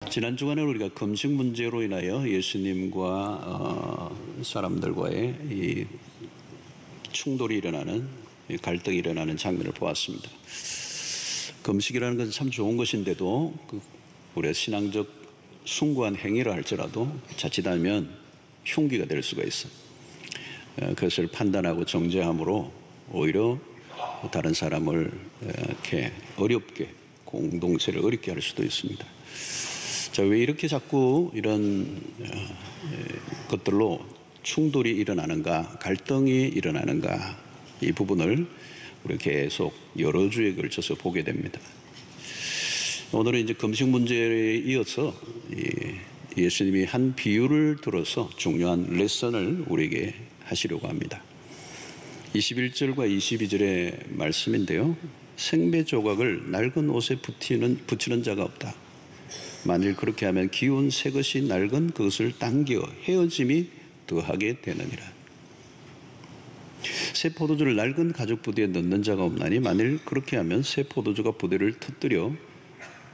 지난 주간에 우리가 금식 문제로 인하여 예수님과 사람들과의 이 충돌이 일어나는, 갈등이 일어나는 장면을 보았습니다. 금식이라는 것은 참 좋은 것인데도 우리가 신앙적 숭고한 행위를 할지라도 자칫하면 흉기가 될 수가 있어. 그것을 판단하고 정죄함으로 오히려 다른 사람을 이렇게 어렵게, 공동체를 어렵게 할 수도 있습니다. 자, 왜 이렇게 자꾸 이런 것들로 충돌이 일어나는가, 갈등이 일어나는가, 이 부분을 우리 계속 여러 주에 걸쳐서 보게 됩니다. 오늘은 이제 금식 문제에 이어서 예수님이 한 비유를 들어서 중요한 레슨을 우리에게 하시려고 합니다. 21절과 22절의 말씀인데요. 생배 조각을 낡은 옷에 붙이는 자가 없다. 만일 그렇게 하면 기운 새 것이 낡은 그것을 당겨 헤어짐이 더하게 되느니라. 새 포도주를 낡은 가죽 부대에 넣는 자가 없나니 만일 그렇게 하면 새 포도주가 부대를 터뜨려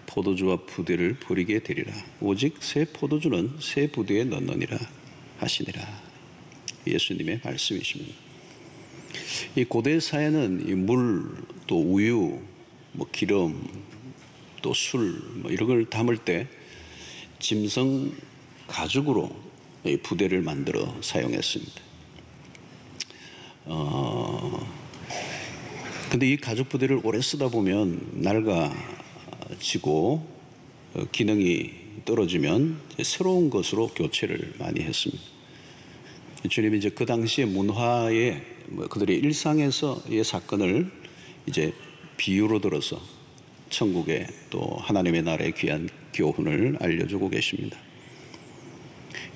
포도주와 부대를 버리게 되리라. 오직 새 포도주는 새 부대에 넣느니라 하시니라. 예수님의 말씀이십니다. 이 고대 사회는 이 물, 또 우유, 기름, 또 술, 이런 걸 담을 때 짐승 가죽으로 이 부대를 만들어 사용했습니다. 근데 이 가죽 부대를 오래 쓰다 보면 낡아지고 기능이 떨어지면 새로운 것으로 교체를 많이 했습니다. 주님이 이제 그 당시의 문화의 그들의 일상에서의 사건을 이제 비유로 들어서 천국의 또 하나님의 나라의 귀한 교훈을 알려주고 계십니다.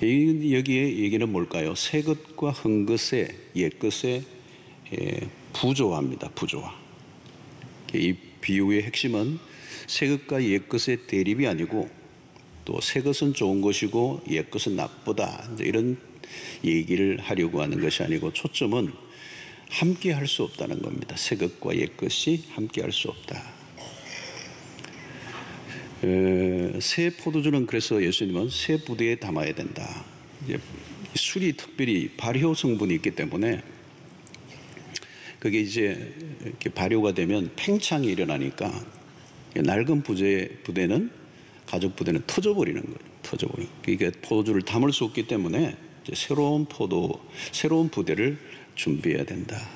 여기에 얘기는 뭘까요? 새 것과 흠 것의 옛 것의 부조화입니다. 부조화. 이 비유의 핵심은 새 것과 옛 것의 대립이 아니고 또 새 것은 좋은 것이고 옛 것은 나쁘다, 이런 얘기를 하려고 하는 것이 아니고 초점은 함께 할 수 없다는 겁니다. 새 것과 옛 것이 함께 할 수 없다. 새 포도주는 그래서 예수님은 새 부대에 담아야 된다. 이제 술이 특별히 발효 성분이 있기 때문에 그게 이제 이렇게 발효가 되면 팽창이 일어나니까 낡은 부대는, 가죽 부대는 터져버리는 거예요. 터져버리는. 그러니까 포도주를 담을 수 없기 때문에 이제 새로운 부대를 준비해야 된다.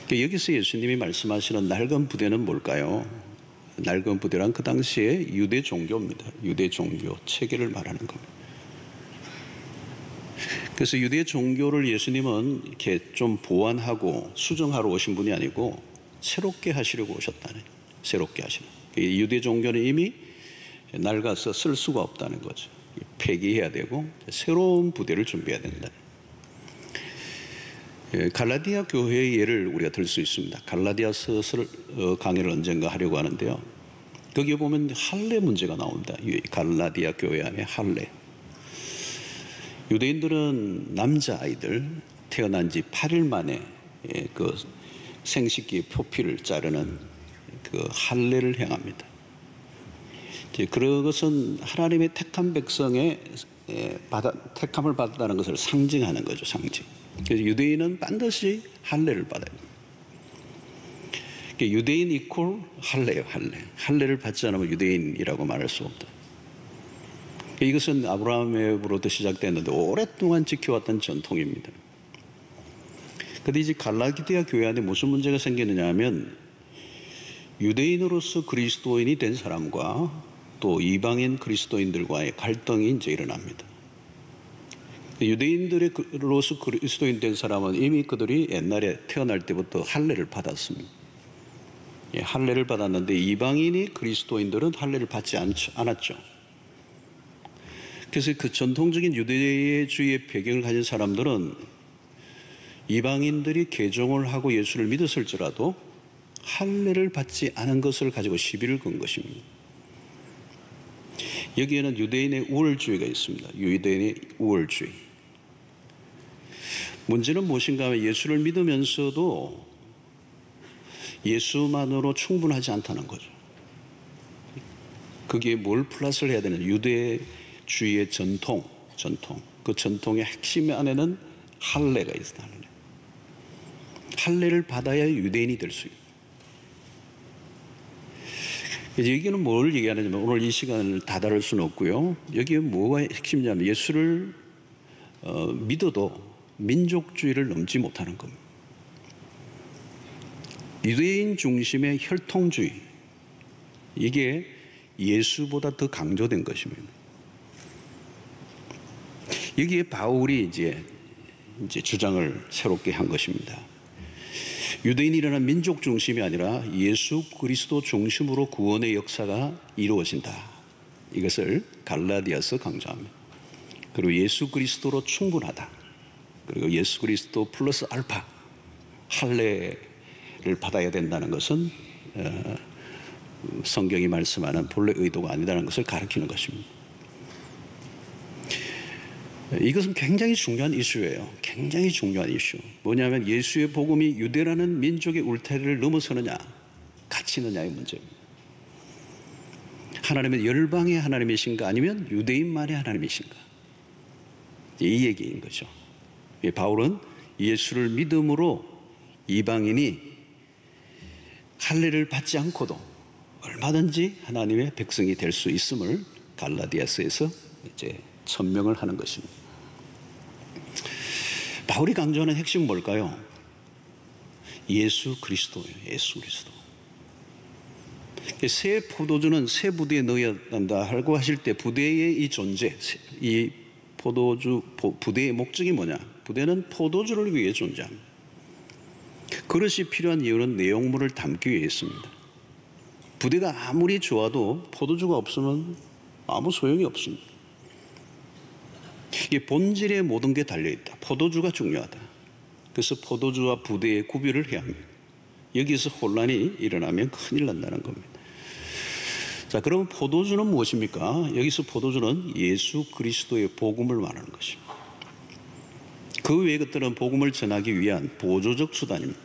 그러니까 여기서 예수님이 말씀하시는 낡은 부대는 뭘까요? 낡은 부대란 그 당시에 유대 종교입니다. 유대 종교 체계를 말하는 겁니다. 그래서 유대 종교를 예수님은 이렇게 좀 보완하고 수정하러 오신 분이 아니고 새롭게 하시려고 오셨다는, 새롭게 하시는. 유대 종교는 이미 낡아서 쓸 수가 없다는 거죠. 폐기해야 되고 새로운 부대를 준비해야 된다. 갈라디아 교회의 예를 우리가 들 수 있습니다. 갈라디아서 강의를 언젠가 하려고 하는데요. 거기에 보면 할례 문제가 나옵니다. 갈라디아 교회 안에 할례. 유대인들은 남자아이들 태어난 지 8일 만에 그 생식기 표피를 자르는 그 할례를 행합니다. 그것은 하나님의 택한 백성의 택함을 받았다는 것을 상징하는 거죠. 상징. 그래서 유대인은 반드시 할례를 받아야 됩니다. 유대인 이퀄 할례예요. 할례를 받지 않으면 유대인이라고 말할 수 없다. 이것은 아브라함으로부터 시작됐는데 오랫동안 지켜왔던 전통입니다. 그런데 이제 갈라디아 교회 안에 무슨 문제가 생기느냐 하면 유대인으로서 그리스도인이 된 사람과 또 이방인 그리스도인들과의 갈등이 이제 일어납니다. 유대인들로서 그리스도인 된 사람은 이미 그들이 옛날에 태어날 때부터 할례를 받았습니다. 할례를 받았는데 이방인이 그리스도인들은 할례를 받지 않았죠. 그래서 그 전통적인 유대주의의 배경을 가진 사람들은 이방인들이 개종을 하고 예수를 믿었을지라도 할례를 받지 않은 것을 가지고 시비를 건 것입니다. 여기에는 유대인의 우월주의가 있습니다. 유대인의 우월주의. 문제는 무엇인가 하면 예수를 믿으면서도 예수만으로 충분하지 않다는 거죠. 거기에 뭘 플러스를 해야 되는, 유대주의의 전통. 그 전통의 핵심 안에는 할례가 있어요. 할례를 받아야 유대인이 될 수 있어요. 여기는 뭘 얘기하느냐면, 오늘 이 시간을 다 다룰 수는 없고요. 여기에 뭐가 핵심이냐면, 예수를 믿어도 민족주의를 넘지 못하는 겁니다. 유대인 중심의 혈통주의, 이게 예수보다 더 강조된 것입니다. 여기에 바울이 이제 주장을 새롭게 한 것입니다. 유대인이라는 민족 중심이 아니라 예수 그리스도 중심으로 구원의 역사가 이루어진다. 이것을 갈라디아서 강조합니다. 그리고 예수 그리스도로 충분하다. 그리고 예수 그리스도 플러스 알파, 할례를 받아야 된다는 것은 성경이 말씀하는 본래 의도가 아니라는 것을 가리키는 것입니다. 이것은 굉장히 중요한 이슈예요. 굉장히 중요한 이슈. 뭐냐면 예수의 복음이 유대라는 민족의 울타리를 넘어서느냐, 갇히느냐의 문제입니다. 하나님은 열방의 하나님이신가, 아니면 유대인만의 하나님이신가, 이 얘기인 거죠. 바울은 예수를 믿음으로 이방인이 할례를 받지 않고도 얼마든지 하나님의 백성이 될 수 있음을 갈라디아서에서 이제 천명을 하는 것입니다. 바울이 강조하는 핵심은 뭘까요? 예수 그리스도예요. 예수 그리스도. 새 포도주는 새 부대에 넣어야 한다 하고 하실 때, 부대의 이 존재, 이 포도주 부대의 목적이 뭐냐? 부대는 포도주를 위해 존재합니다. 그릇이 필요한 이유는 내용물을 담기 위해서입니다. 부대가 아무리 좋아도 포도주가 없으면 아무 소용이 없습니다. 이 본질에 모든 게 달려있다. 포도주가 중요하다. 그래서 포도주와 부대의 구별을 해야 합니다. 여기서 혼란이 일어나면 큰일 난다는 겁니다. 자, 그럼 포도주는 무엇입니까? 여기서 포도주는 예수 그리스도의 복음을 말하는 것입니다. 그 외의 것들은 복음을 전하기 위한 보조적 수단입니다.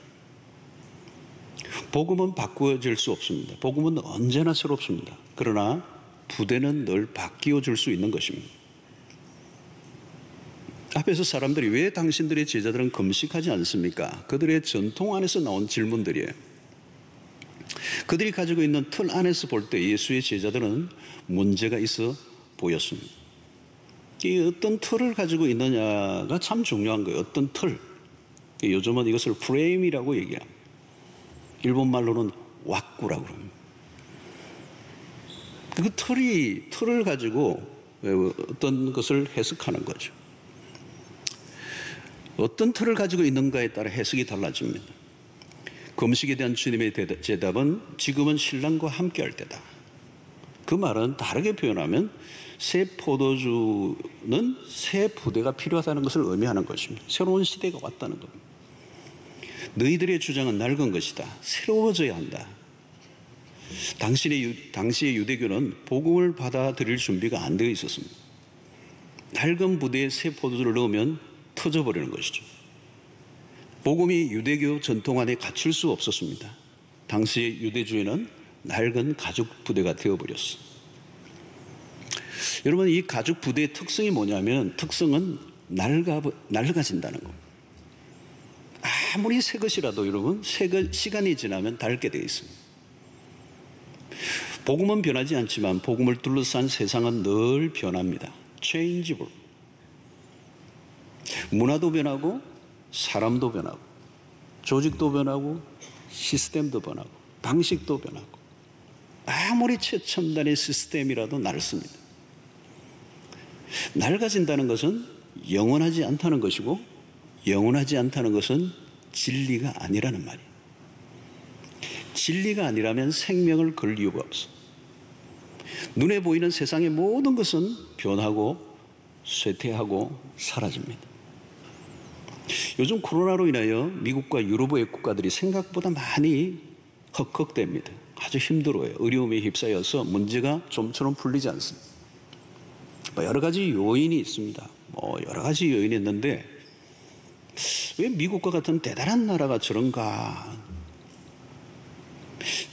복음은 바꾸어질 수 없습니다. 복음은 언제나 새롭습니다. 그러나 부대는 늘 바뀌어질 수 있는 것입니다. 앞에서 사람들이 왜 당신들의 제자들은 금식하지 않습니까? 그들의 전통 안에서 나온 질문들이에요. 그들이 가지고 있는 틀 안에서 볼 때 예수의 제자들은 문제가 있어 보였습니다. 이 어떤 틀을 가지고 있느냐가 참 중요한 거예요. 어떤 틀. 요즘은 이것을 프레임이라고 얘기합니다. 일본 말로는 왁구라고 합니다. 그 틀을 가지고 어떤 것을 해석하는 거죠. 어떤 틀을 가지고 있는가에 따라 해석이 달라집니다. 금식에 대한 주님의 대답은 지금은 신랑과 함께 할 때다. 그 말은 다르게 표현하면 새 포도주는 새 부대가 필요하다는 것을 의미하는 것입니다. 새로운 시대가 왔다는 겁니다. 너희들의 주장은 낡은 것이다. 새로워져야 한다. 당시의 유대교는 복음을 받아들일 준비가 안 되어 있었습니다. 낡은 부대에 새 포도주를 넣으면 터져버리는 것이죠. 복음이 유대교 전통 안에 갇힐 수 없었습니다. 당시의 유대주의는 낡은 가죽 부대가 되어버렸어. 여러분, 이 가죽 부대의 특성이 뭐냐면, 특성은 낡아진다는 겁니다. 아무리 새 것이라도 여러분, 시간이 지나면 닳게 되어 있습니다. 복음은 변하지 않지만 복음을 둘러싼 세상은 늘 변합니다. changeable. 문화도 변하고 사람도 변하고 조직도 변하고 시스템도 변하고 방식도 변하고, 아무리 최첨단의 시스템이라도 낡습니다. 낡아진다는 것은 영원하지 않다는 것이고, 영원하지 않다는 것은 진리가 아니라는 말이에요. 진리가 아니라면 생명을 걸 이유가 없어. 눈에 보이는 세상의 모든 것은 변하고 쇠퇴하고 사라집니다. 요즘 코로나로 인하여 미국과 유럽의 국가들이 생각보다 많이 헉헉댑니다. 아주 힘들어요. 어려움에 휩싸여서 문제가 좀처럼 풀리지 않습니다. 여러 가지 요인이 있습니다. 여러 가지 요인이 있는데 왜 미국과 같은 대단한 나라가 저런가?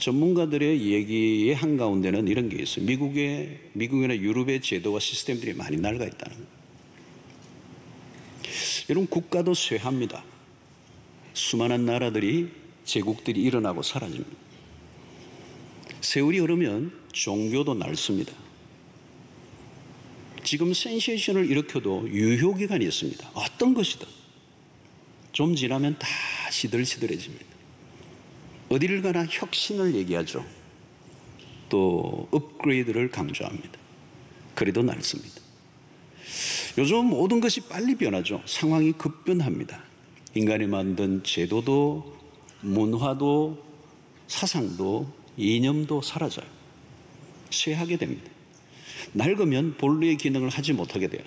전문가들의 얘기의 한가운데는 이런 게 있어요. 미국이나 유럽의 제도와 시스템들이 많이 낡아 있다는 거예요. 여러분, 국가도 쇠합니다. 수많은 나라들이, 제국들이 일어나고 사라집니다. 세월이 흐르면 종교도 낡습니다. 지금 센세이션을 일으켜도 유효기간이 있습니다. 어떤 것이든 좀 지나면 다 시들시들해집니다. 어디를 가나 혁신을 얘기하죠. 또 업그레이드를 강조합니다. 그래도 낡습니다. 요즘 모든 것이 빨리 변하죠. 상황이 급변합니다. 인간이 만든 제도도 문화도 사상도 이념도 사라져요. 쇠하게 됩니다. 낡으면 본래의 기능을 하지 못하게 돼요.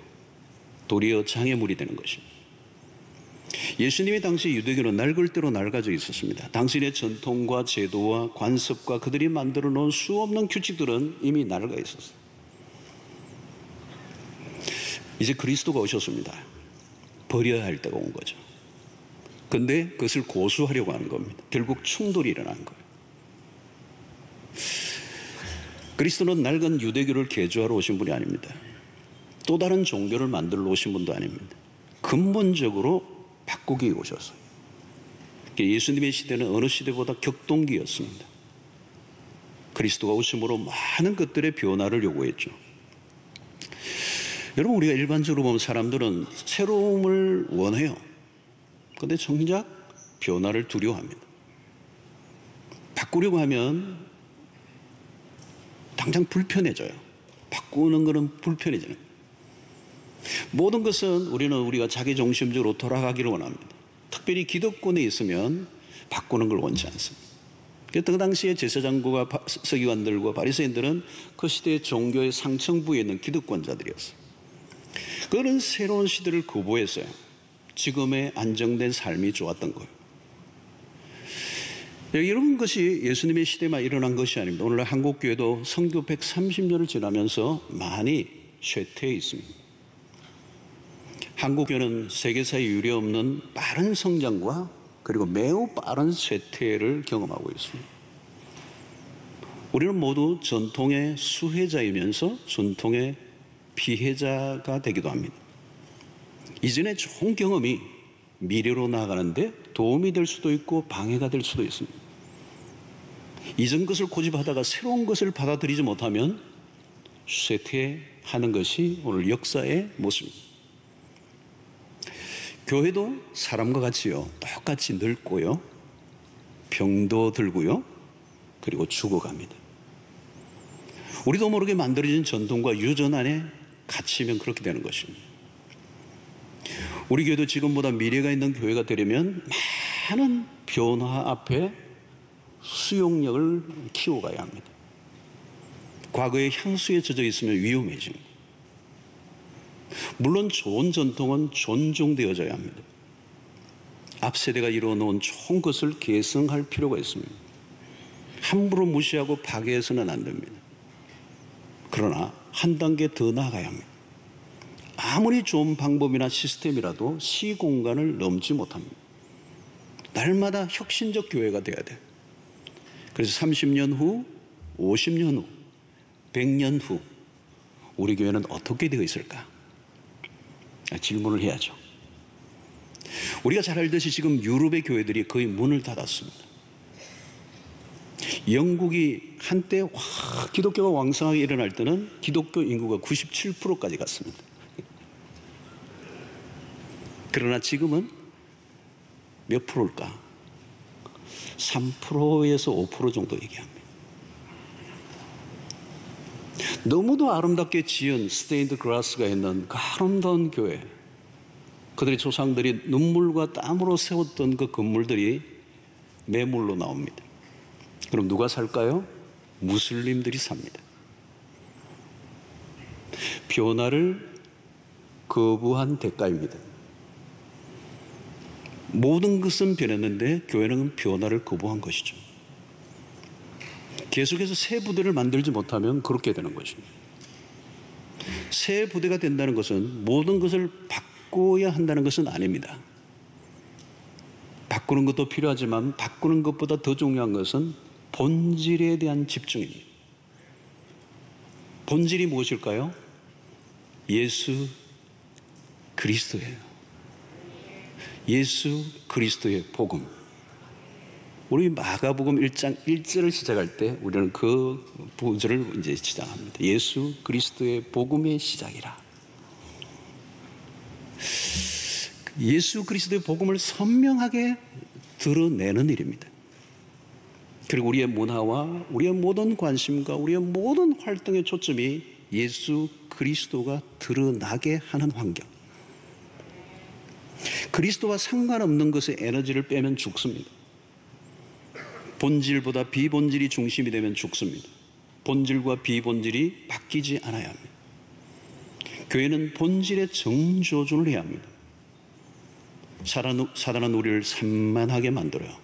도리어 장애물이 되는 것입니다. 예수님의 당시 유대교는 낡을 대로 낡아져 있었습니다. 당신의 전통과 제도와 관습과 그들이 만들어 놓은 수없는 규칙들은 이미 낡아 있었어요. 이제 그리스도가 오셨습니다. 버려야 할 때가 온 거죠. 근데 그것을 고수하려고 하는 겁니다. 결국 충돌이 일어나는 거예요. 그리스도는 낡은 유대교를 개조하러 오신 분이 아닙니다. 또 다른 종교를 만들어 오신 분도 아닙니다. 근본적으로 바꾸기 오셨어요. 예수님의 시대는 어느 시대보다 격동기였습니다. 그리스도가 오심으로 많은 것들의 변화를 요구했죠. 여러분, 우리가 일반적으로 보면 사람들은 새로움을 원해요. 그런데 정작 변화를 두려워합니다. 바꾸려고 하면 당장 불편해져요. 바꾸는 것은 불편해지는 거예요. 모든 것은 우리가 자기중심적으로 돌아가기를 원합니다. 특별히 기득권에 있으면 바꾸는 걸 원치 않습니다. 그 당시에 제사장과 서기관들과 바리새인들은 그 시대의 종교의 상층부에 있는 기득권자들이었어요. 그는 새로운 시대를 거부했어요. 지금의 안정된 삶이 좋았던 거예요. 이런 것이 예수님의 시대만 일어난 것이 아닙니다. 오늘날 한국교회도 선교 130년을 지나면서 많이 쇠퇴해 있습니다. 한국교회는 세계사에 유례없는 빠른 성장과 그리고 매우 빠른 쇠퇴를 경험하고 있습니다. 우리는 모두 전통의 수혜자이면서 전통의 피해자가 되기도 합니다. 이전의 좋은 경험이 미래로 나아가는데 도움이 될 수도 있고 방해가 될 수도 있습니다. 이전 것을 고집하다가 새로운 것을 받아들이지 못하면 쇠퇴하는 것이 오늘 역사의 모습입니다. 교회도 사람과 같이요, 똑같이 늙고요, 병도 들고요, 그리고 죽어갑니다. 우리도 모르게 만들어진 전통과 유전 안에 갇히면 그렇게 되는 것입니다. 우리 교회도 지금보다 미래가 있는 교회가 되려면 많은 변화 앞에 수용력을 키워가야 합니다. 과거의 향수에 젖어 있으면 위험해집니다. 물론 좋은 전통은 존중되어져야 합니다. 앞 세대가 이루어놓은 좋은 것을 계승할 필요가 있습니다. 함부로 무시하고 파괴해서는 안 됩니다. 그러나 한 단계 더 나아가야 합니다. 아무리 좋은 방법이나 시스템이라도 시공간을 넘지 못합니다. 날마다 혁신적 교회가 돼야 돼요. 그래서 30년 후, 50년 후, 100년 후 우리 교회는 어떻게 되어 있을까? 질문을 해야죠. 우리가 잘 알듯이 지금 유럽의 교회들이 거의 문을 닫았습니다. 영국이 한때 기독교가 왕성하게 일어날 때는 기독교 인구가 97%까지 갔습니다. 그러나 지금은 몇 프로일까? 3%에서 5% 정도 얘기합니다. 너무도 아름답게 지은 스테인드 글라스가 있는 그 아름다운 교회, 그들의 조상들이 눈물과 땀으로 세웠던 그 건물들이 매물로 나옵니다. 그럼 누가 살까요? 무슬림들이 삽니다. 변화를 거부한 대가입니다. 모든 것은 변했는데 교회는 변화를 거부한 것이죠. 계속해서 새 부대를 만들지 못하면 그렇게 되는 것입니다. 새 부대가 된다는 것은 모든 것을 바꿔야 한다는 것은 아닙니다. 바꾸는 것도 필요하지만 바꾸는 것보다 더 중요한 것은 본질에 대한 집중입니다. 본질이 무엇일까요? 예수 그리스도예요. 예수 그리스도의 복음. 우리 마가복음 1장 1절을 시작할 때 우리는 그 구절을 이제 시작합니다. 예수 그리스도의 복음의 시작이라. 예수 그리스도의 복음을 선명하게 드러내는 일입니다. 그리고 우리의 문화와 우리의 모든 관심과 우리의 모든 활동의 초점이 예수 그리스도가 드러나게 하는 환경. 그리스도와 상관없는 것에 에너지를 빼면 죽습니다. 본질보다 비본질이 중심이 되면 죽습니다. 본질과 비본질이 바뀌지 않아야 합니다. 교회는 본질의 정조준을 해야 합니다. 사단은 우리를 산만하게 만들어요.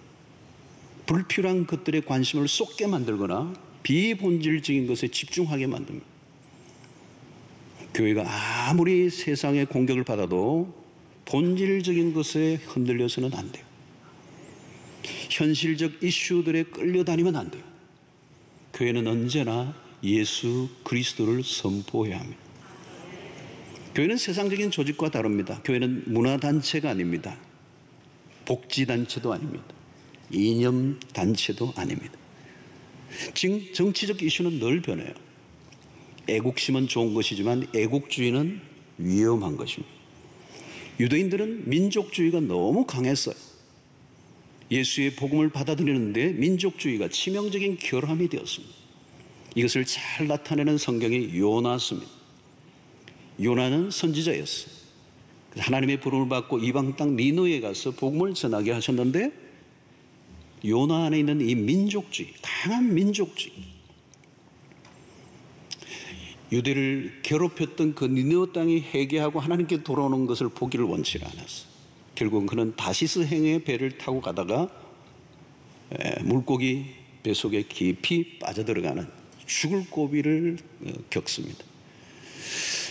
불필요한 것들에 관심을 쏟게 만들거나 비본질적인 것에 집중하게 만듭니다. 교회가 아무리 세상의 공격을 받아도 본질적인 것에 흔들려서는 안 돼요. 현실적 이슈들에 끌려다니면 안 돼요. 교회는 언제나 예수 그리스도를 선포해야 합니다. 교회는 세상적인 조직과 다릅니다. 교회는 문화단체가 아닙니다. 복지단체도 아닙니다. 이념단체도 아닙니다. 정치적 이슈는 늘 변해요. 애국심은 좋은 것이지만 애국주의는 위험한 것입니다. 유대인들은 민족주의가 너무 강했어요. 예수의 복음을 받아들이는데 민족주의가 치명적인 결함이 되었습니다. 이것을 잘 나타내는 성경이 요나서입니다. 요나는 선지자였어요. 하나님의 부름을 받고 이방 땅 니느웨에 가서 복음을 전하게 하셨는데 요나 안에 있는 이 민족주의, 강한 민족주의, 유대를 괴롭혔던 그 니느웨 땅이 회개하고 하나님께 돌아오는 것을 보기를 원치 않았어요. 결국은 그는 다시스 행의 배를 타고 가다가 물고기 뱃속에 깊이 빠져들어가는 죽을 고비를 겪습니다.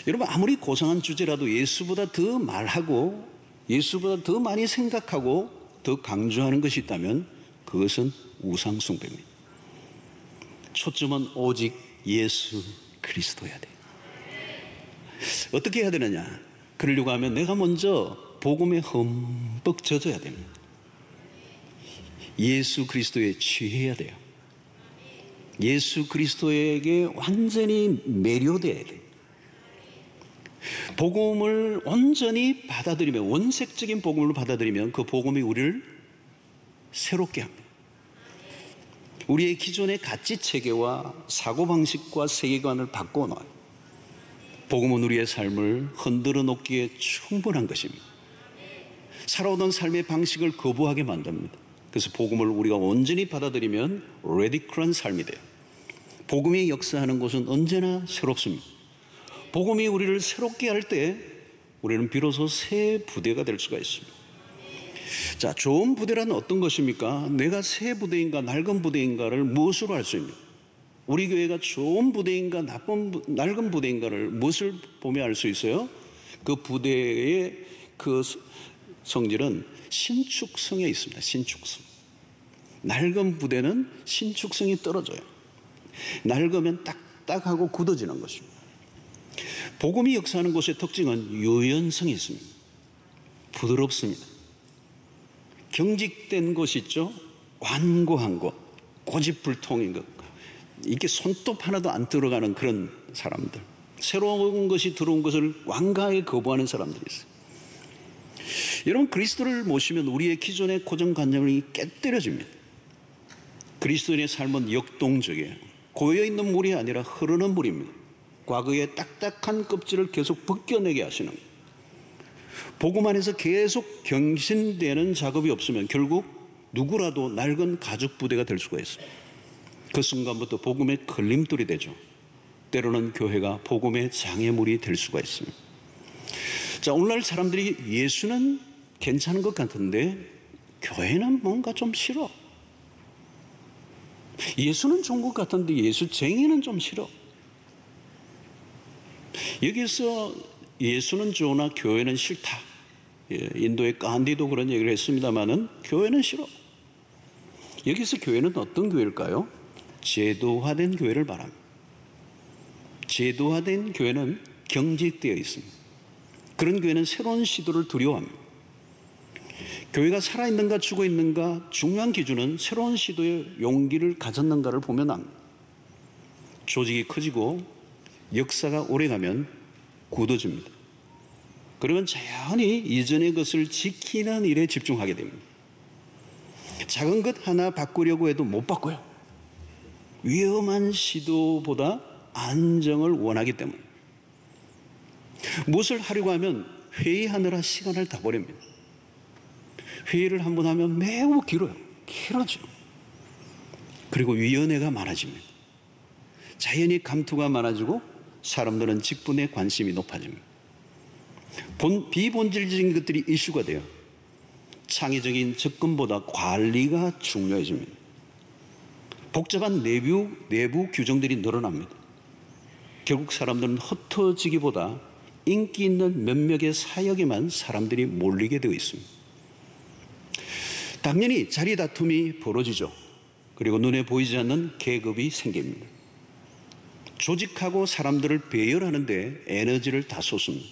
여러분, 아무리 고상한 주제라도 예수보다 더 말하고 예수보다 더 많이 생각하고 더 강조하는 것이 있다면 그것은 우상숭배입니다. 초점은 오직 예수 그리스도여야 돼요. 어떻게 해야 되느냐? 그러려고 하면 내가 먼저 복음에 흠뻑 젖어야 됩니다. 예수 그리스도에 취해야 돼요. 예수 그리스도에게 완전히 매료돼야 돼요. 복음을 온전히 받아들이면, 원색적인 복음을 받아들이면 그 복음이 우리를 새롭게 합니다. 우리의 기존의 가치 체계와 사고방식과 세계관을 바꿔놓아요. 복음은 우리의 삶을 흔들어 놓기에 충분한 것입니다. 살아오던 삶의 방식을 거부하게 만듭니다. 그래서 복음을 우리가 온전히 받아들이면 레디컬한 삶이 돼요. 복음이 역사하는 곳은 언제나 새롭습니다. 복음이 우리를 새롭게 할 때 우리는 비로소 새 부대가 될 수가 있습니다. 자, 좋은 부대란 어떤 것입니까? 내가 새 부대인가 낡은 부대인가를 무엇으로 알 수 있습니까? 우리 교회가 좋은 부대인가 낡은 부대인가를 무엇을 보며 알 수 있어요? 그 부대의 그 성질은 신축성에 있습니다. 신축성. 낡은 부대는 신축성이 떨어져요. 낡으면 딱딱하고 굳어지는 것입니다. 복음이 역사하는 곳의 특징은 유연성이 있습니다. 부드럽습니다. 경직된 것이 있죠. 완고한 것, 고집불통인 것, 이게 손톱 하나도 안 들어가는 그런 사람들, 새로운 것이 들어온 것을 완강하게 거부하는 사람들이 있어요. 여러분, 그리스도를 모시면 우리의 기존의 고정관념이 깨뜨려집니다. 그리스도인의 삶은 역동적이에요. 고여있는 물이 아니라 흐르는 물입니다. 과거의 딱딱한 껍질을 계속 벗겨내게 하시는 거예요. 복음 안에서 계속 경신되는 작업이 없으면 결국 누구라도 낡은 가죽 부대가 될 수가 있어요. 그 순간부터 복음의 걸림돌이 되죠. 때로는 교회가 복음의 장애물이 될 수가 있습니다. 자, 오늘날 사람들이 예수는 괜찮은 것 같은데 교회는 뭔가 좀 싫어. 예수는 좋은 것 같은데 예수쟁이는 좀 싫어. 여기서 예수는 좋으나 교회는 싫다. 인도의 간디도 그런 얘기를 했습니다마는 교회는 싫어. 여기서 교회는 어떤 교회일까요? 제도화된 교회를 말합니다. 제도화된 교회는 경직되어 있습니다. 그런 교회는 새로운 시도를 두려워합니다. 교회가 살아있는가 죽어있는가 중요한 기준은 새로운 시도에 용기를 가졌는가를 보면 압니다. 조직이 커지고 역사가 오래가면 굳어집니다. 그러면 자연히 이전의 것을 지키는 일에 집중하게 됩니다. 작은 것 하나 바꾸려고 해도 못 바꿔요. 위험한 시도보다 안정을 원하기 때문에. 무엇을 하려고 하면 회의하느라 시간을 다 버립니다. 회의를 한번 하면 매우 길어요. 길어져. 그리고 위원회가 많아집니다. 자연히 감투가 많아지고 사람들은 직분에 관심이 높아집니다. 비본질적인 것들이 이슈가 돼요. 창의적인 접근보다 관리가 중요해집니다. 복잡한 내부 규정들이 늘어납니다. 결국 사람들은 흩어지기보다 인기 있는 몇몇의 사역에만 사람들이 몰리게 되어 있습니다. 당연히 자리 다툼이 벌어지죠. 그리고 눈에 보이지 않는 계급이 생깁니다. 조직하고 사람들을 배열하는데 에너지를 다 쏟습니다.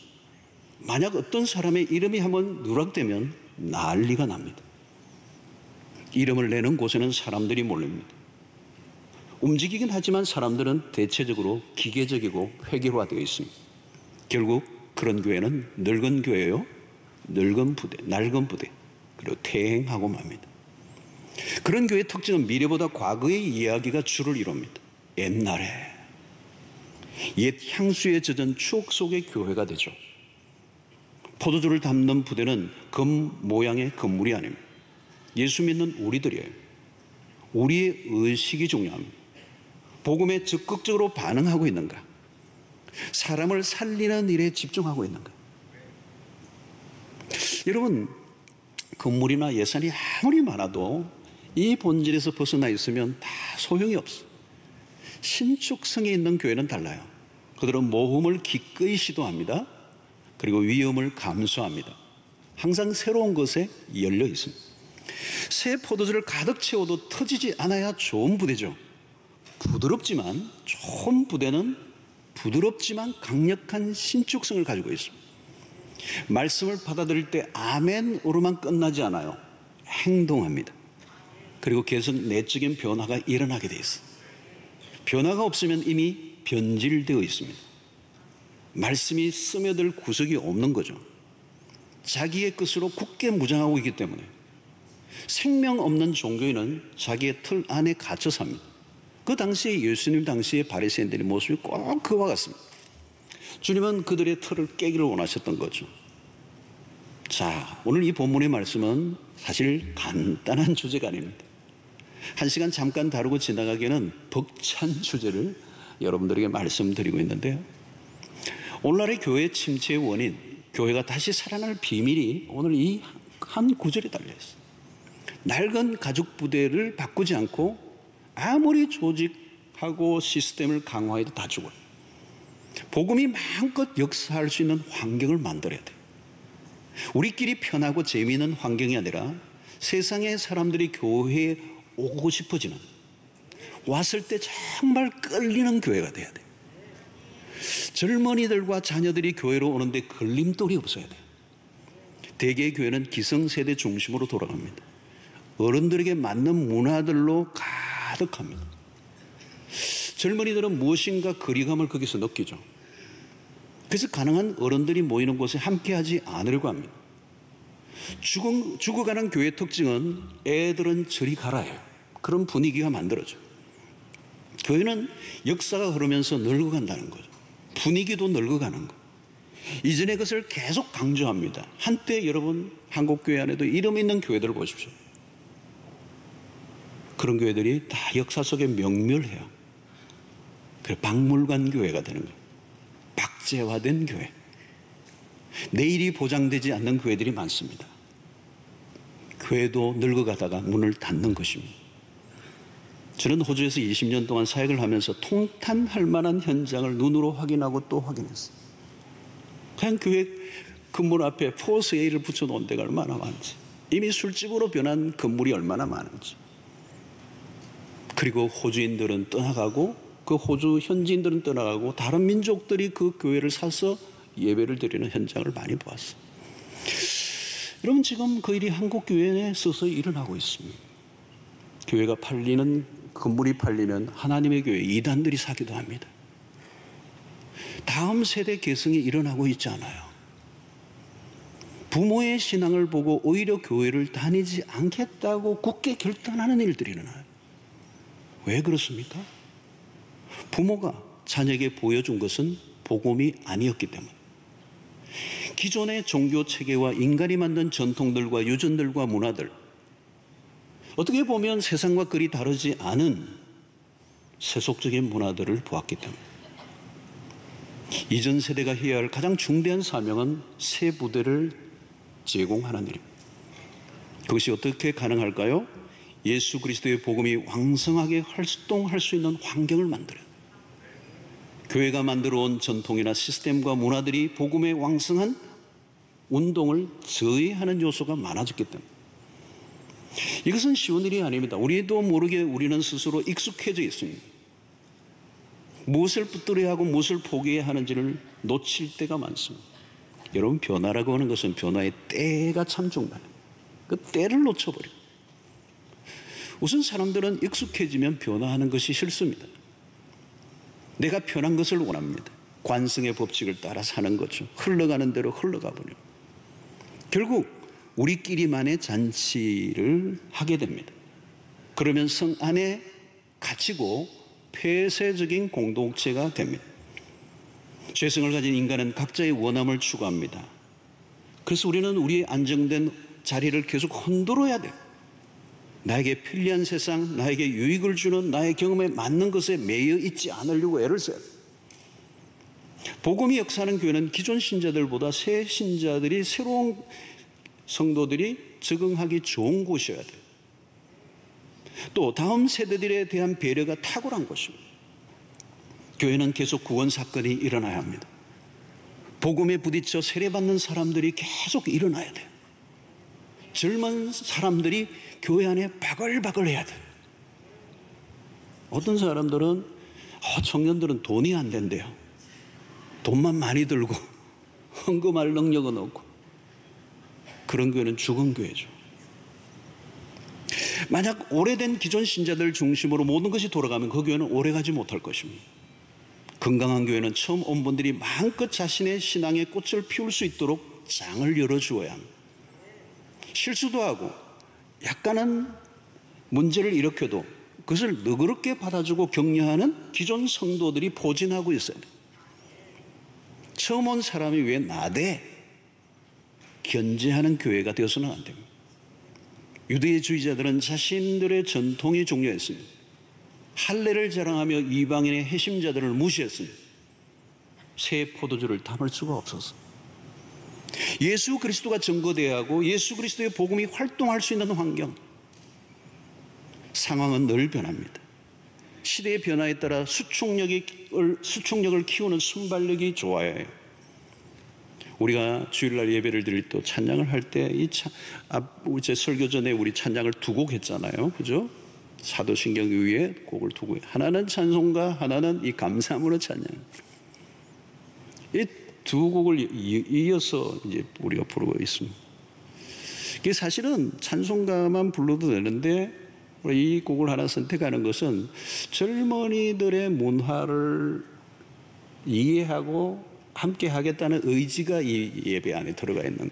만약 어떤 사람의 이름이 한번 누락되면 난리가 납니다. 이름을 내는 곳에는 사람들이 몰립니다. 움직이긴 하지만 사람들은 대체적으로 기계적이고 획일화되어 있습니다. 결국 그런 교회는 늙은 교회요, 낡은 부대, 그리고 퇴행하고 맙니다. 그런 교회의 특징은 미래보다 과거의 이야기가 주를 이룹니다. 옛날에 옛 향수에 젖은 추억 속의 교회가 되죠. 포도주를 담는 부대는 금 모양의 건물이 아닙니다. 예수 믿는 우리들이에요. 우리의 의식이 중요합니다. 복음에 적극적으로 반응하고 있는가? 사람을 살리는 일에 집중하고 있는가? 여러분, 건물이나 예산이 아무리 많아도 이 본질에서 벗어나 있으면 다 소용이 없어. 신축성에 있는 교회는 달라요. 그들은 모험을 기꺼이 시도합니다. 그리고 위험을 감수합니다. 항상 새로운 것에 열려 있습니다. 새 포도주를 가득 채워도 터지지 않아야 좋은 부대죠. 부드럽지만 좋은 부대는 부드럽지만 강력한 신축성을 가지고 있습니다. 말씀을 받아들일 때 아멘으로만 끝나지 않아요. 행동합니다. 그리고 계속 내적인 변화가 일어나게 돼 있어요. 변화가 없으면 이미 변질되어 있습니다. 말씀이 스며들 구석이 없는 거죠. 자기의 것으로 굳게 무장하고 있기 때문에. 생명 없는 종교인은 자기의 틀 안에 갇혀 삽니다. 그 당시에 예수님 당시에 바리새인들의 모습이 꼭 그와 같습니다. 주님은 그들의 틀을 깨기를 원하셨던 거죠. 자, 오늘 이 본문의 말씀은 사실 간단한 주제가 아닙니다. 한 시간 잠깐 다루고 지나가기에는 벅찬 주제를 여러분들에게 말씀드리고 있는데요. 오늘날의 교회 침체의 원인, 교회가 다시 살아날 비밀이 오늘 이 한 구절에 달려있어요. 낡은 가죽 부대를 바꾸지 않고 아무리 조직하고 시스템을 강화해도 다 죽어요. 복음이 마음껏 역사할 수 있는 환경을 만들어야 돼요. 우리끼리 편하고 재미있는 환경이 아니라 세상의 사람들이 교회에 오고 싶어지는, 왔을 때 정말 끌리는 교회가 돼야 돼요. 젊은이들과 자녀들이 교회로 오는데 걸림돌이 없어야 돼요. 대개 교회는 기성세대 중심으로 돌아갑니다. 어른들에게 맞는 문화들로 가득합니다. 젊은이들은 무엇인가 거리감을 거기서 느끼죠. 그래서 가능한 어른들이 모이는 곳에 함께하지 않으려고 합니다. 죽어가는 교회의 특징은 애들은 저리 가라예요. 그런 분위기가 만들어져요. 교회는 역사가 흐르면서 늙어간다는 거죠. 분위기도 늙어가는 거. 이전의 것을 계속 강조합니다. 한때 여러분 한국교회 안에도 이름 있는 교회들을 보십시오. 그런 교회들이 다 역사 속에 명멸해요. 그래 박물관 교회가 되는 거예요. 박제화된 교회. 내일이 보장되지 않는 교회들이 많습니다. 교회도 늙어가다가 문을 닫는 것입니다. 저는 호주에서 20년 동안 사역을 하면서 통탄할 만한 현장을 눈으로 확인하고 또 확인했어요. 그냥 교회 건물 앞에 포스에이를 붙여놓은 데가 얼마나 많은지, 이미 술집으로 변한 건물이 얼마나 많은지. 그리고 호주인들은 떠나가고 그 호주 현지인들은 떠나가고 다른 민족들이 그 교회를 사서 예배를 드리는 현장을 많이 보았어요. 여러분, 지금 그 일이 한국 교회에 서서히 일어나고 있습니다. 교회가 팔리는, 건물이 팔리면 하나님의 교회 이단들이 사기도 합니다. 다음 세대 계승이 일어나고 있지 않아요. 부모의 신앙을 보고 오히려 교회를 다니지 않겠다고 굳게 결단하는 일들이 일어나요. 왜 그렇습니까? 부모가 자녀에게 보여준 것은 복음이 아니었기 때문에. 기존의 종교 체계와 인간이 만든 전통들과 유전들과 문화들, 어떻게 보면 세상과 그리 다르지 않은 세속적인 문화들을 보았기 때문에. 이전 세대가 해야 할 가장 중대한 사명은 새 부대를 제공하는 일입니다. 그것이 어떻게 가능할까요? 예수 그리스도의 복음이 왕성하게 활동할 수 있는 환경을 만들어요. 교회가 만들어온 전통이나 시스템과 문화들이 복음의 왕성한 운동을 저해하는 요소가 많아졌기 때문에. 이것은 쉬운 일이 아닙니다. 우리도 모르게 우리는 스스로 익숙해져 있습니다. 무엇을 붙들어야 하고 무엇을 포기해야 하는지를 놓칠 때가 많습니다. 여러분, 변화라고 하는 것은 변화의 때가 참 중요해요. 그 때를 놓쳐버려요. 우선 사람들은 익숙해지면 변화하는 것이 싫습니다. 내가 편한 것을 원합니다. 관성의 법칙을 따라 사는 거죠. 흘러가는 대로 흘러가 버려요. 결국 우리끼리만의 잔치를 하게 됩니다. 그러면 성 안에 갇히고 폐쇄적인 공동체가 됩니다. 죄성을 가진 인간은 각자의 원함을 추구합니다. 그래서 우리는 우리의 안정된 자리를 계속 흔들어야 돼요. 나에게 편리한 세상, 나에게 유익을 주는 나의 경험에 맞는 것에 매여 있지 않으려고 애를 써요. 복음이 역사하는 교회는 기존 신자들보다 새 신자들이, 새로운 성도들이 적응하기 좋은 곳이어야 돼요. 또 다음 세대들에 대한 배려가 탁월한 것입니다. 교회는 계속 구원 사건이 일어나야 합니다. 복음에 부딪혀 세례받는 사람들이 계속 일어나야 돼요. 젊은 사람들이 교회 안에 바글바글 해야 돼요. 어떤 사람들은 청년들은 돈이 안 된대요. 돈만 많이 들고 헌금할 능력은 없고. 그런 교회는 죽은 교회죠. 만약 오래된 기존 신자들 중심으로 모든 것이 돌아가면 그 교회는 오래가지 못할 것입니다. 건강한 교회는 처음 온 분들이 마음껏 자신의 신앙의 꽃을 피울 수 있도록 장을 열어주어야 합니다. 실수도 하고 약간은 문제를 일으켜도 그것을 너그럽게 받아주고 격려하는 기존 성도들이 포진하고 있어야 돼요. 처음 온 사람이 왜 나대 견제하는 교회가 되어서는 안 됩니다. 유대주의자들은 자신들의 전통이 중요했습니다. 할례를 자랑하며 이방인의 해심자들을 무시했습니다. 새 포도주를 담을 수가 없었어요. 예수 그리스도가 증거되어야 하고 예수 그리스도의 복음이 활동할 수 있는 환경, 상황은 늘 변합니다. 시대의 변화에 따라 수축력을 키우는 순발력이 좋아야 해요. 우리가 주일날 예배를 드릴 때 찬양을 할 때 제 설교 전에 우리 찬양을 두 곡 했잖아요. 그죠? 사도신경 위에 곡을 두고, 하나는 찬송가, 하나는 이 감사함으로 찬양. 이 두 곡을 이어서 이제 우리가 부르고 있습니다. 이게 사실은 찬송가만 불러도 되는데 이 곡을 하나 선택하는 것은 젊은이들의 문화를 이해하고 함께 하겠다는 의지가 이 예배 안에 들어가 있는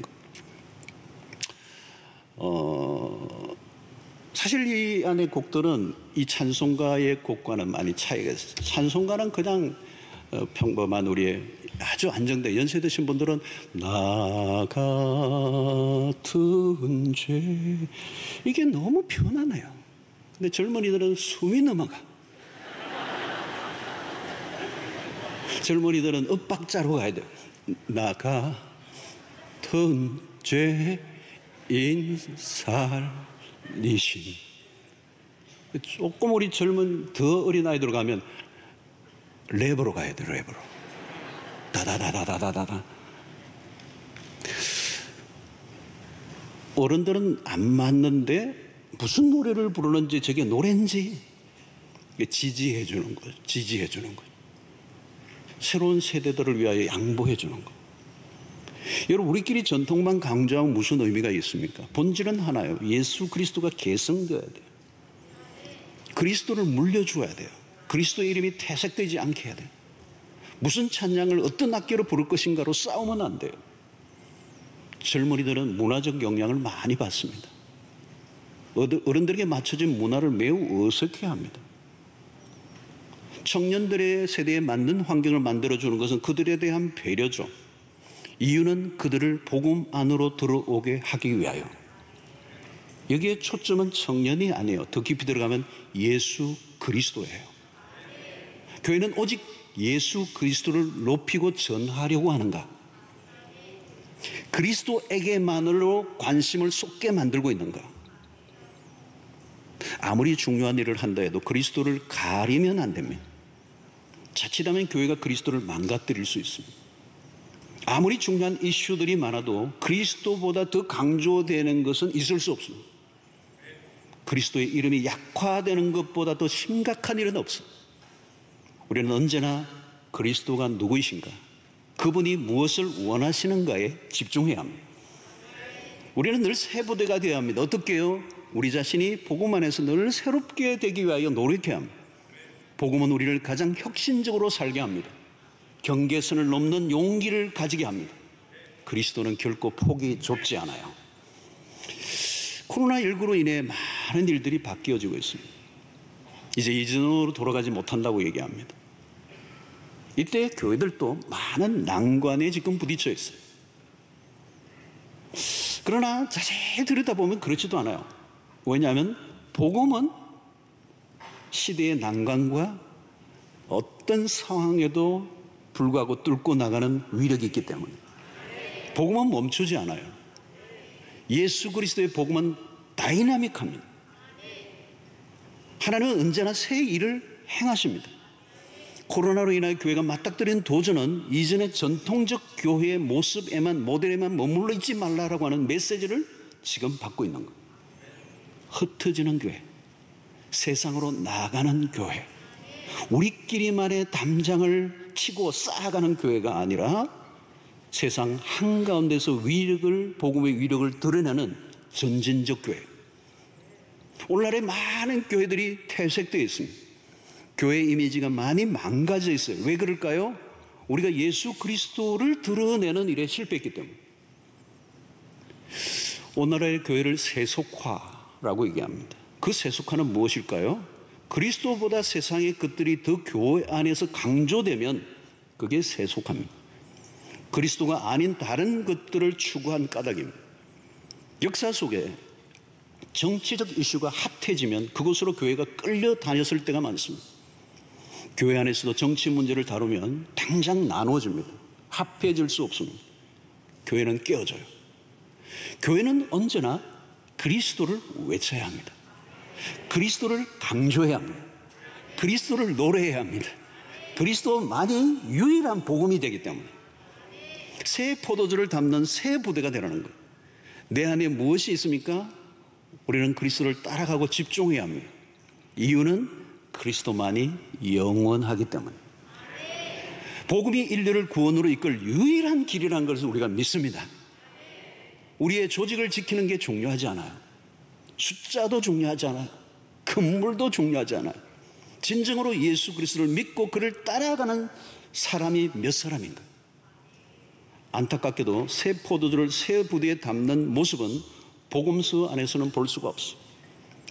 거. 사실 이 안에 곡들은 이 찬송가의 곡과는 많이 차이가 있어요. 찬송가는 그냥 평범한 우리의 아주 안정된, 연세 드신 분들은 나 같은 죄, 이게 너무 편하네요. 근데 젊은이들은 숨이 넘어가. 젊은이들은 엇박자로 가야 돼요. 나 같은 죄인 살리신. 조금 우리 더 어린 아이들 가면 랩으로 가야 돼요. 랩으로. 다다다다다다다. 어른들은 안 맞는데 무슨 노래를 부르는지, 저게 노래인지 지지해 주는 거예요. 지지해 주는 거예요. 새로운 세대들을 위하여 양보해 주는 거예요. 여러분, 우리끼리 전통만 강조하고 무슨 의미가 있습니까? 본질은 하나예요. 예수 그리스도가 계승되어야 돼요. 그리스도를 물려주어야 돼요. 그리스도의 이름이 퇴색되지 않게 해야 돼요. 무슨 찬양을 어떤 악기로 부를 것인가로 싸우면 안 돼요. 젊은이들은 문화적 영향을 많이 받습니다. 어른들에게 맞춰진 문화를 매우 어색해합니다. 청년들의 세대에 맞는 환경을 만들어주는 것은 그들에 대한 배려죠. 이유는 그들을 복음 안으로 들어오게 하기 위하여. 여기에 초점은 청년이 아니에요. 더 깊이 들어가면 예수 그리스도예요. 교회는 오직 예수 그리스도를 높이고 전하려고 하는가? 그리스도에게만으로 관심을 쏟게 만들고 있는가? 아무리 중요한 일을 한다 해도 그리스도를 가리면 안 됩니다. 자칫하면 교회가 그리스도를 망가뜨릴 수 있습니다. 아무리 중요한 이슈들이 많아도 그리스도보다 더 강조되는 것은 있을 수 없습니다. 그리스도의 이름이 약화되는 것보다 더 심각한 일은 없습니다. 우리는 언제나 그리스도가 누구이신가, 그분이 무엇을 원하시는가에 집중해야 합니다. 우리는 늘 새 부대가 되어야 합니다. 어떻게요? 우리 자신이 복음 안에서 늘 새롭게 되기 위하여 노력해야 합니다. 복음은 우리를 가장 혁신적으로 살게 합니다. 경계선을 넘는 용기를 가지게 합니다. 그리스도는 결코 폭이 좁지 않아요. 코로나19로 인해 많은 일들이 바뀌어지고 있습니다. 이제 이전으로 돌아가지 못한다고 얘기합니다. 이때 교회들도 많은 난관에 지금 부딪혀 있어요. 그러나 자세히 들여다보면 그렇지도 않아요. 왜냐하면 복음은 시대의 난관과 어떤 상황에도 불구하고 뚫고 나가는 위력이 있기 때문에 복음은 멈추지 않아요. 예수 그리스도의 복음은 다이나믹합니다. 하나님은 언제나 새 일을 행하십니다. 코로나로 인하여 교회가 맞닥뜨린 도전은 이전의 전통적 교회의 모습에만, 모델에만 머물러 있지 말라라고 하는 메시지를 지금 받고 있는 거예요. 흩어지는 교회, 세상으로 나아가는 교회, 우리끼리만의 담장을 치고 쌓아가는 교회가 아니라 세상 한가운데서 위력을, 복음의 위력을 드러내는 전진적 교회. 오늘날에 많은 교회들이 퇴색되어 있습니다. 교회 이미지가 많이 망가져 있어요. 왜 그럴까요? 우리가 예수 그리스도를 드러내는 일에 실패했기 때문에. 오늘날의 교회를 세속화라고 얘기합니다. 그 세속화는 무엇일까요? 그리스도보다 세상의 것들이 더 교회 안에서 강조되면 그게 세속화입니다. 그리스도가 아닌 다른 것들을 추구한 까닭입니다. 역사 속에 정치적 이슈가 핫해지면 그곳으로 교회가 끌려다녔을 때가 많습니다. 교회 안에서도 정치 문제를 다루면 당장 나눠집니다. 합해질 수 없습니다. 교회는 깨어져요. 교회는 언제나 그리스도를 외쳐야 합니다. 그리스도를 강조해야 합니다. 그리스도를 노래해야 합니다. 그리스도만이 유일한 복음이 되기 때문에 새 포도주를 담는 새 부대가 되라는 거예요. 내 안에 무엇이 있습니까? 우리는 그리스도를 따라가고 집중해야 합니다. 이유는 그리스도만이 영원하기 때문에. 복음이 인류를 구원으로 이끌 유일한 길이라는 것을 우리가 믿습니다. 우리의 조직을 지키는 게 중요하지 않아요. 숫자도 중요하지 않아요. 건물도 중요하지 않아요. 진정으로 예수 그리스도를 믿고 그를 따라가는 사람이 몇 사람인가? 안타깝게도 새 포도주를 새 부대에 담는 모습은 복음서 안에서는 볼 수가 없어요.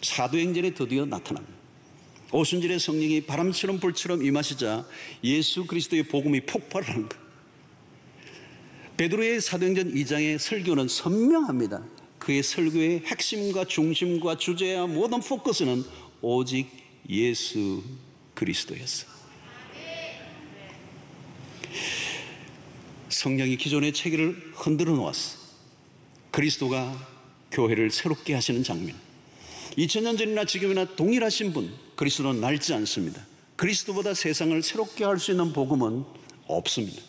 사도행전에 드디어 나타납니다. 오순절에 성령이 바람처럼 불처럼 임하시자 예수 그리스도의 복음이 폭발하는 거예요. 베드로의 사도행전 2장의 설교는 선명합니다. 그의 설교의 핵심과 중심과 주제와 모든 포커스는 오직 예수 그리스도였어요. 성령이 기존의 체계를 흔들어 놓았어요. 그리스도가 교회를 새롭게 하시는 장면. 2000년 전이나 지금이나 동일하신 분, 그리스도는 낡지 않습니다. 그리스도보다 세상을 새롭게 할 수 있는 복음은 없습니다.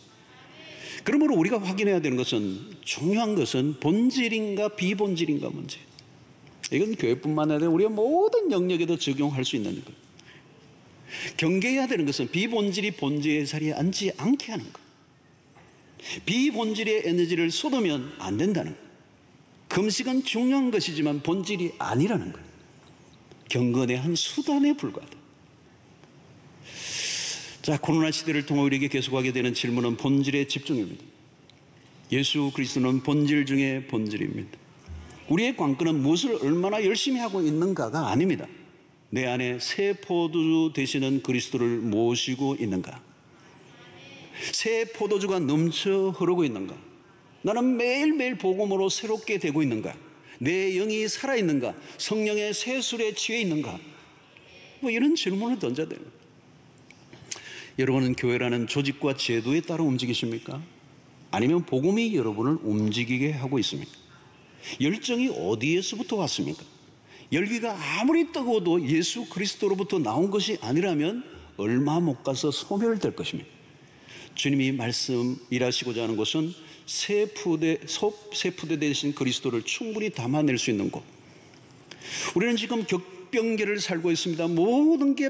그러므로 우리가 확인해야 되는 것은, 중요한 것은 본질인가 비본질인가 문제예요. 이건 교회뿐만 아니라 우리의 모든 영역에도 적용할 수 있는 거예요. 경계해야 되는 것은 비본질이 본질의 자리에 앉지 않게 하는 것. 비본질의 에너지를 쏟으면 안 된다는 것. 금식은 중요한 것이지만 본질이 아니라는 것. 경건의 한 수단에 불과하다. 자, 코로나 시대를 통해 우리에게 계속하게 되는 질문은 본질의 집중입니다. 예수 그리스도는 본질 중에 본질입니다. 우리의 관건은 무엇을 얼마나 열심히 하고 있는가가 아닙니다. 내 안에 새 포도주 되시는 그리스도를 모시고 있는가? 새 포도주가 넘쳐 흐르고 있는가? 나는 매일매일 복음으로 새롭게 되고 있는가? 내 영이 살아있는가? 성령의 세술에 취해 있는가? 이런 질문을 던져야 됩니다. 여러분은 교회라는 조직과 제도에 따라 움직이십니까? 아니면 복음이 여러분을 움직이게 하고 있습니까? 열정이 어디에서부터 왔습니까? 열기가 아무리 뜨거워도 예수 그리스도로부터 나온 것이 아니라면 얼마 못 가서 소멸될 것입니다. 주님이 말씀 일하시고자 하는 것은 새 푸대 대신 그리스도를 충분히 담아낼 수 있는 곳. 우리는 지금 격변기를 살고 있습니다. 모든 게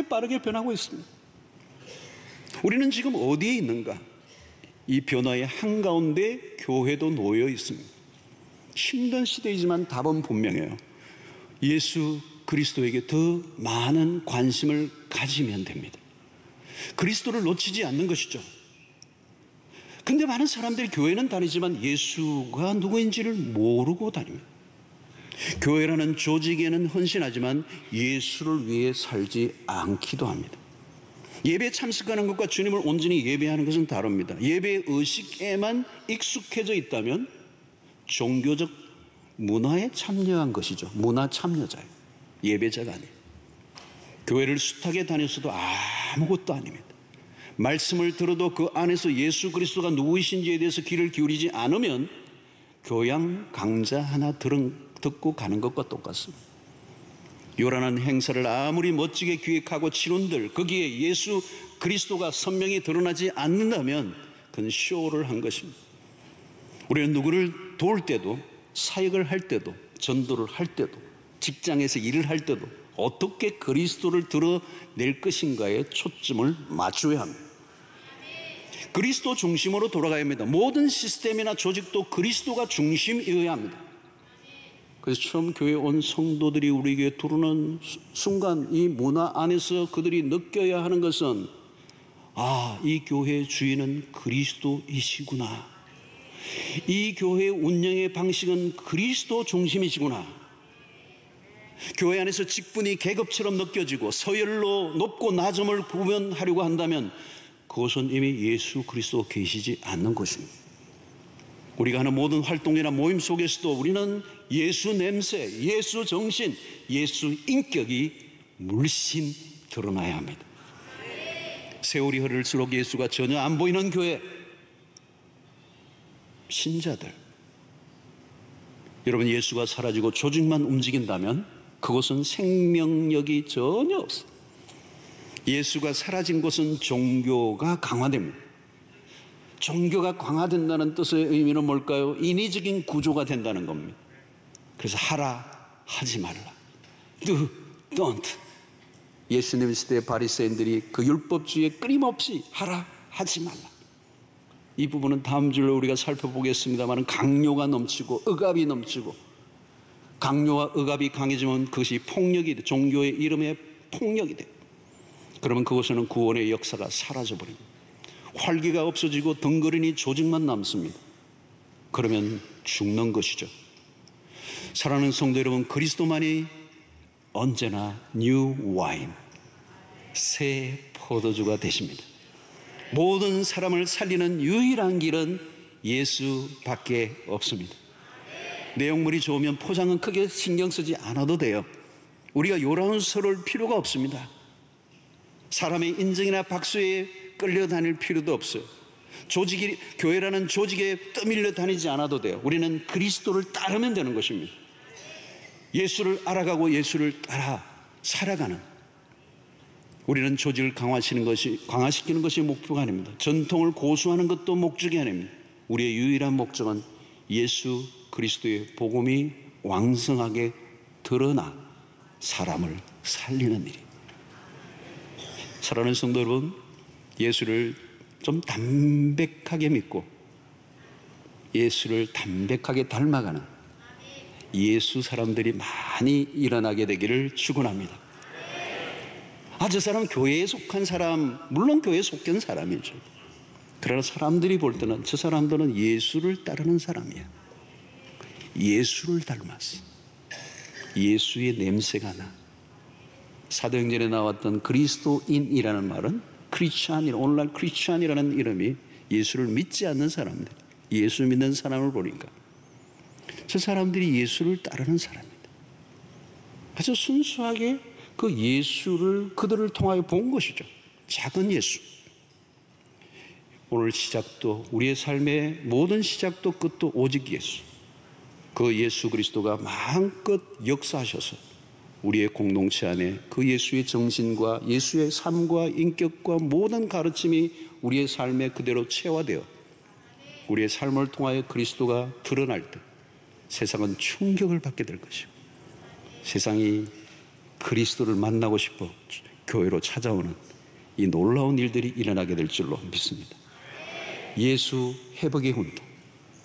빠르게 변하고 있습니다. 우리는 지금 어디에 있는가? 이 변화의 한가운데 교회도 놓여 있습니다. 힘든 시대이지만 답은 분명해요. 예수 그리스도에게 더 많은 관심을 가지면 됩니다. 그리스도를 놓치지 않는 것이죠. 근데 많은 사람들이 교회는 다니지만 예수가 누구인지를 모르고 다닙니다. 교회라는 조직에는 헌신하지만 예수를 위해 살지 않기도 합니다. 예배에 참석하는 것과 주님을 온전히 예배하는 것은 다릅니다. 예배 의식에만 익숙해져 있다면 종교적 문화에 참여한 것이죠. 문화 참여자예요. 예배자가 아니에요. 교회를 숱하게 다녔어도 아무것도 아닙니다. 말씀을 들어도 그 안에서 예수 그리스도가 누구이신지에 대해서 귀를 기울이지 않으면 교양 강좌 하나 듣고 가는 것과 똑같습니다. 요란한 행사를 아무리 멋지게 기획하고 치룬들 거기에 예수 그리스도가 선명히 드러나지 않는다면 그건 쇼를 한 것입니다. 우리는 누구를 도울 때도, 사역을 할 때도, 전도를 할 때도, 직장에서 일을 할 때도 어떻게 그리스도를 드러낼 것인가에 초점을 맞춰야 합니다. 그리스도 중심으로 돌아가야 합니다. 모든 시스템이나 조직도 그리스도가 중심이어야 합니다. 그래서 처음 교회에 온 성도들이 우리에게 들어오는 순간 이 문화 안에서 그들이 느껴야 하는 것은 이 교회의 주인은 그리스도이시구나. 이 교회의 운영의 방식은 그리스도 중심이시구나. 교회 안에서 직분이 계급처럼 느껴지고 서열로 높고 낮음을 구분하려고 한다면 그것은 이미 예수 그리스도 계시지 않는 것입니다. 우리가 하는 모든 활동이나 모임 속에서도 우리는 예수 냄새, 예수 정신, 예수 인격이 물씬 드러나야 합니다. 세월이 흐를수록 예수가 전혀 안 보이는 교회, 신자들, 여러분, 예수가 사라지고 조직만 움직인다면 그것은 생명력이 전혀 없어요. 예수가 사라진 곳은 종교가 강화됩니다. 종교가 강화된다는 뜻의 의미는 뭘까요? 인위적인 구조가 된다는 겁니다. 그래서 하라, 하지 말라. Do, don't. 예수님 시대의 바리새인들이 그 율법주의에 끊임없이 하라, 하지 말라. 이 부분은 다음 줄로 우리가 살펴보겠습니다만 강요가 넘치고 억압이 넘치고, 강요와 억압이 강해지면 그것이 폭력이 돼. 종교의 이름에 폭력이 돼. 그러면 그곳에는 구원의 역사가 사라져버립니다. 활기가 없어지고 덩그러니 조직만 남습니다. 그러면 죽는 것이죠. 사랑하는 성도 여러분, 그리스도만이 언제나 뉴 와인, 새 포도주가 되십니다. 모든 사람을 살리는 유일한 길은 예수밖에 없습니다. 내용물이 좋으면 포장은 크게 신경 쓰지 않아도 돼요. 우리가 요란스러울 필요가 없습니다. 사람의 인정이나 박수에 끌려다닐 필요도 없어요. 교회라는 조직에 떠밀려 다니지 않아도 돼요. 우리는 그리스도를 따르면 되는 것입니다. 예수를 알아가고 예수를 따라 살아가는, 우리는 조직을 강화시키는 것이 목표가 아닙니다. 전통을 고수하는 것도 목적이 아닙니다. 우리의 유일한 목적은 예수 그리스도의 복음이 왕성하게 드러나 사람을 살리는 일입니다. 사랑하는 성도 여러분, 예수를 좀 담백하게 믿고 예수를 담백하게 닮아가는 예수 사람들이 많이 일어나게 되기를 축원합니다. 저 사람 교회에 속한 사람, 물론 교회에 속한 사람이죠. 그러나 사람들이 볼 때는 저 사람들은 예수를 따르는 사람이야. 예수를 닮았어. 예수의 냄새가 나. 사도행전에 나왔던 그리스도인이라는 말은 오늘날 크리스찬이라는 이름이 예수를 믿지 않는 사람들, 예수 믿는 사람을 보니까 저 사람들이 예수를 따르는 사람입니다. 아주 순수하게 그 예수를 그들을 통하여 본 것이죠. 작은 예수. 오늘 시작도, 우리의 삶의 모든 시작도 끝도 오직 예수. 그 예수 그리스도가 마음껏 역사하셔서 우리의 공동체 안에 그 예수의 정신과 예수의 삶과 인격과 모든 가르침이 우리의 삶에 그대로 체화되어 우리의 삶을 통하여 그리스도가 드러날 때 세상은 충격을 받게 될 것이고, 세상이 그리스도를 만나고 싶어 교회로 찾아오는 이 놀라운 일들이 일어나게 될 줄로 믿습니다. 예수 회복의 운동.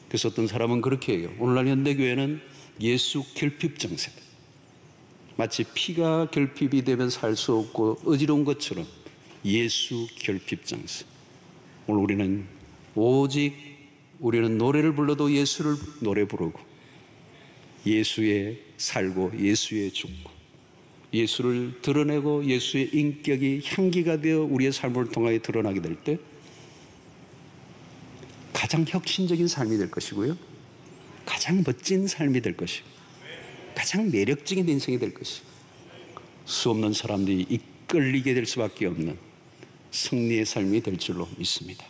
그래서 어떤 사람은 그렇게 해요. 오늘날 현대교회는 예수 결핍 정세다. 마치 피가 결핍이 되면 살 수 없고 어지러운 것처럼 예수 결핍 정세. 오늘 우리는 오직 노래를 불러도 예수를 노래 부르고 예수에 살고 예수에 죽고 예수를 드러내고 예수의 인격이 향기가 되어 우리의 삶을 통하여 드러나게 될 때 가장 혁신적인 삶이 될 것이고요, 가장 멋진 삶이 될 것이고, 가장 매력적인 인생이 될 것이고, 수없는 사람들이 이끌리게 될 수밖에 없는 승리의 삶이 될 줄로 믿습니다.